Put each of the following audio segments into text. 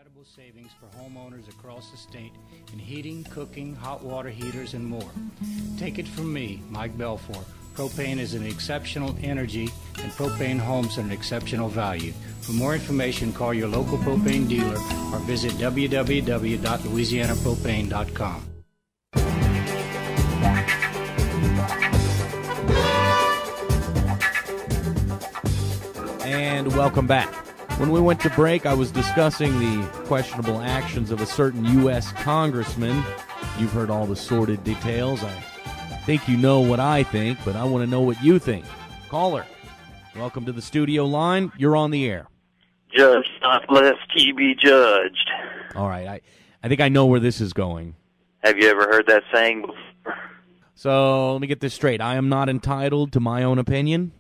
incredible savings for homeowners across the state in heating, cooking, hot water heaters, and more. Take it from me, Mike Belfour. Propane is an exceptional energy, and propane homes are an exceptional value. For more information, call your local propane dealer or visit www.louisianapropane.com. And welcome back. When we went to break, I was discussing the questionable actions of a certain U.S. congressman. You've heard all the sordid details. I think you know what I think, but I want to know what you think. Caller, welcome to the studio line. You're on the air. Judge not lest ye be judged. All right, I think I know where this is going. Have you ever heard that saying before? So let me get this straight. I am not entitled to my own opinion?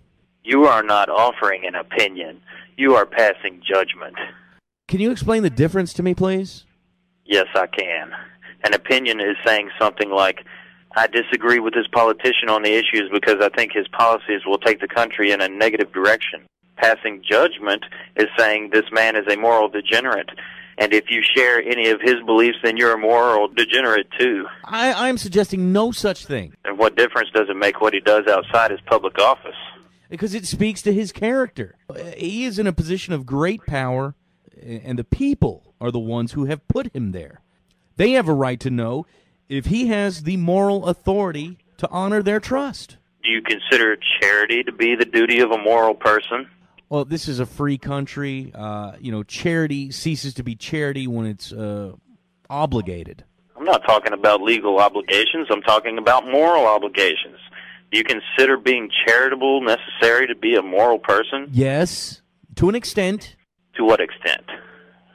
You are not offering an opinion. You are passing judgment. Can you explain the difference to me, please? Yes, I can. An opinion is saying something like, I disagree with this politician on the issues because I think his policies will take the country in a negative direction. Passing judgment is saying this man is a moral degenerate, and if you share any of his beliefs, then you're a moral degenerate too. I'm suggesting no such thing. And what difference does it make what he does outside his public office? Because it speaks to his character. He is in a position of great power, and the people are the ones who have put him there. They have a right to know if he has the moral authority to honor their trust. Do you consider charity to be the duty of a moral person? Well, this is a free country. Charity ceases to be charity when it's obligated. I'm not talking about legal obligations. I'm talking about moral obligations. Do you consider being charitable necessary to be a moral person? Yes, to an extent. To what extent?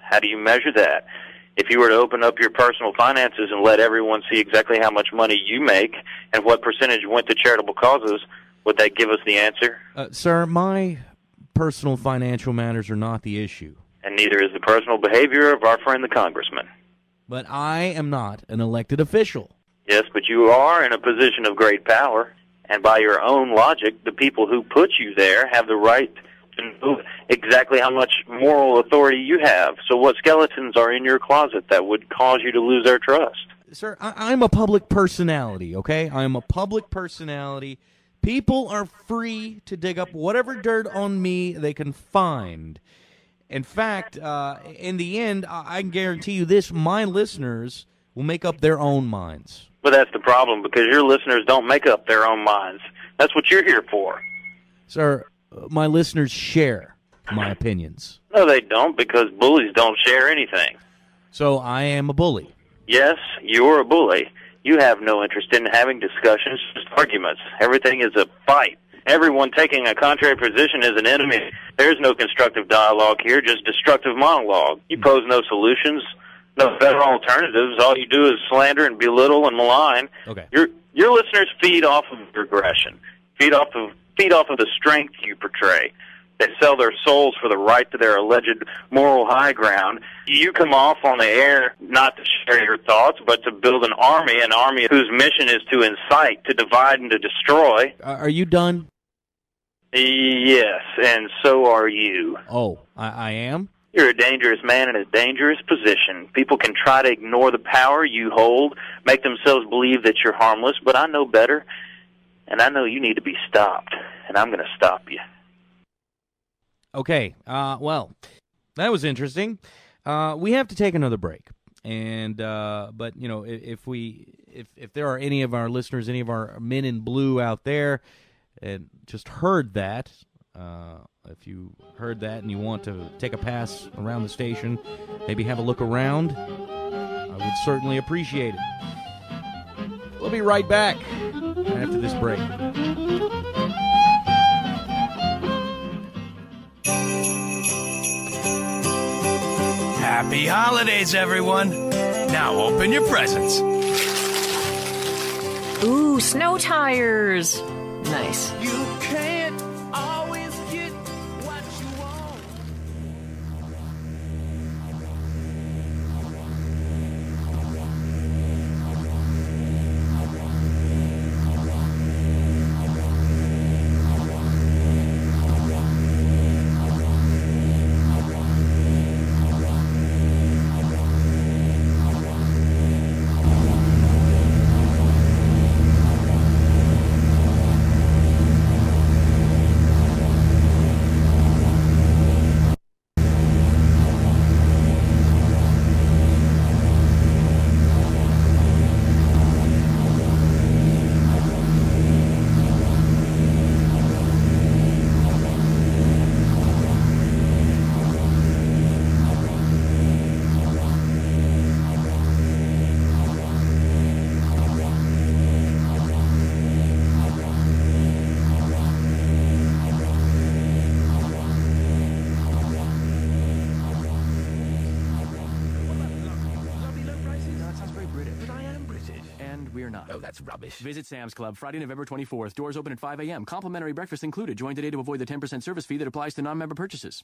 How do you measure that? If you were to open up your personal finances and let everyone see exactly how much money you make and what percentage went to charitable causes, would that give us the answer? Sir, my personal financial matters are not the issue. And neither is the personal behavior of our friend the congressman. But I am not an elected official. Yes, but you are in a position of great power. And by your own logic, the people who put you there have the right to know exactly how much moral authority you have. So what skeletons are in your closet that would cause you to lose their trust? Sir, I'm a public personality, okay? I'm a public personality. People are free to dig up whatever dirt on me they can find. In fact, in the end, I can guarantee you this, my listeners will make up their own minds. But that's the problem, because your listeners don't make up their own minds. That's what you're here for. Sir, my listeners share my opinions. No, they don't, because bullies don't share anything. So I am a bully. Yes, you're a bully. You have no interest in having discussions, just arguments. Everything is a fight. Everyone taking a contrary position is an enemy. There's no constructive dialogue here, just destructive monologue. You pose no solutions. No better alternatives. All you do is slander and belittle and malign. Okay. Your listeners feed off of your aggression, feed off of the strength you portray. They sell their souls for the right to their alleged moral high ground. You come off on the air not to share your thoughts, but to build an army whose mission is to incite, to divide, and to destroy. Are you done? Yes, and so are you. Oh, I am? You're a dangerous man in a dangerous position. People can try to ignore the power you hold, make themselves believe that you're harmless, but I know better, and I know you need to be stopped, and I'm going to stop you. Okay, well, that was interesting. We have to take another break, and but you know, if there are any of our listeners, any of our men in blue out there, and just heard that. If you heard that and you want to take a pass around the station, maybe have a look around, I would certainly appreciate it. We'll be right back after this break. Happy holidays, everyone. Now open your presents. Ooh, snow tires. Nice. You can't always get what you want. And we're not. Oh, that's rubbish. Visit Sam's Club Friday, November 24th. Doors open at 5 a.m. Complimentary breakfast included. Join today to avoid the 10% service fee that applies to non-member purchases.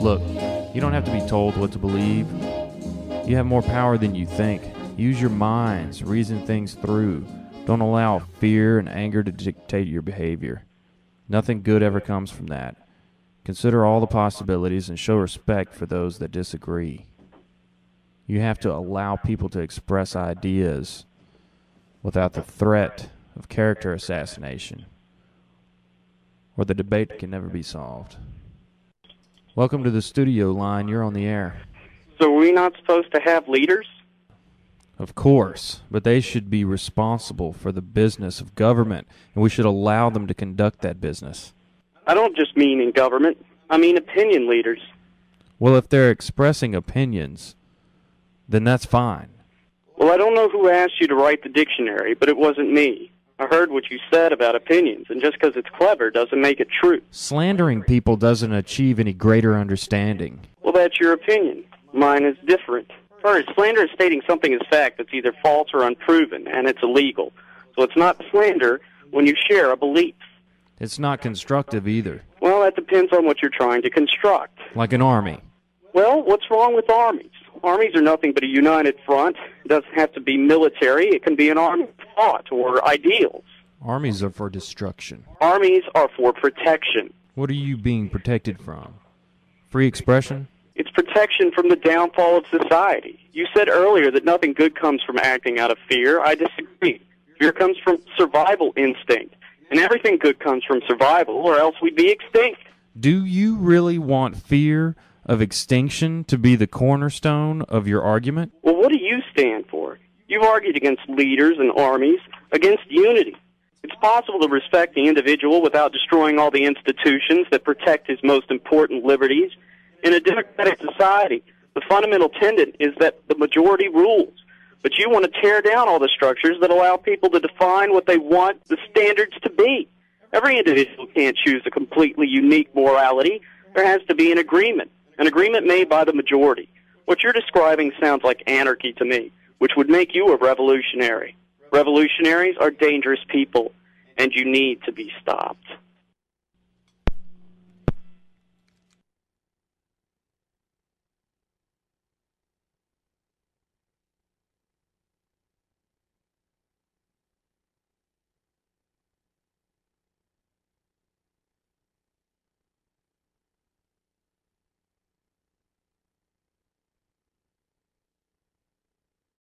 Look, you don't have to be told what to believe. You have more power than you think. Use your minds, reason things through. Don't allow fear and anger to dictate your behavior. Nothing good ever comes from that. Consider all the possibilities and show respect for those that disagree. You have to allow people to express ideas without the threat of character assassination, or the debate can never be solved. Welcome to the studio line. You're on the air. So are we not supposed to have leaders? Of course, but they should be responsible for the business of government, and we should allow them to conduct that business. I don't just mean in government. I mean opinion leaders. Well, if they're expressing opinions, then that's fine. Well, I don't know who asked you to write the dictionary, but it wasn't me. I heard what you said about opinions, and just because it's clever doesn't make it true. Slandering people doesn't achieve any greater understanding. Well, that's your opinion. Mine is different. First, slander is stating something as fact that's either false or unproven, and it's illegal. So it's not slander when you share a belief. It's not constructive either. Well, that depends on what you're trying to construct. Like an army. Well, what's wrong with armies? Armies are nothing but a united front. It doesn't have to be military. It can be an army of thought or ideals. Armies are for destruction. Armies are for protection. What are you being protected from? Free expression? It's protection from the downfall of society. You said earlier that nothing good comes from acting out of fear. I disagree. Fear comes from survival instinct. And everything good comes from survival, or else we'd be extinct. Do you really want fear of extinction to be the cornerstone of your argument? Well, what do you stand for? You've argued against leaders and armies, against unity. It's possible to respect the individual without destroying all the institutions that protect his most important liberties. In a democratic society, the fundamental tenet is that the majority rules. But you want to tear down all the structures that allow people to define what they want the standards to be. Every individual can't choose a completely unique morality. There has to be an agreement made by the majority. What you're describing sounds like anarchy to me, which would make you a revolutionary. Revolutionaries are dangerous people, and you need to be stopped.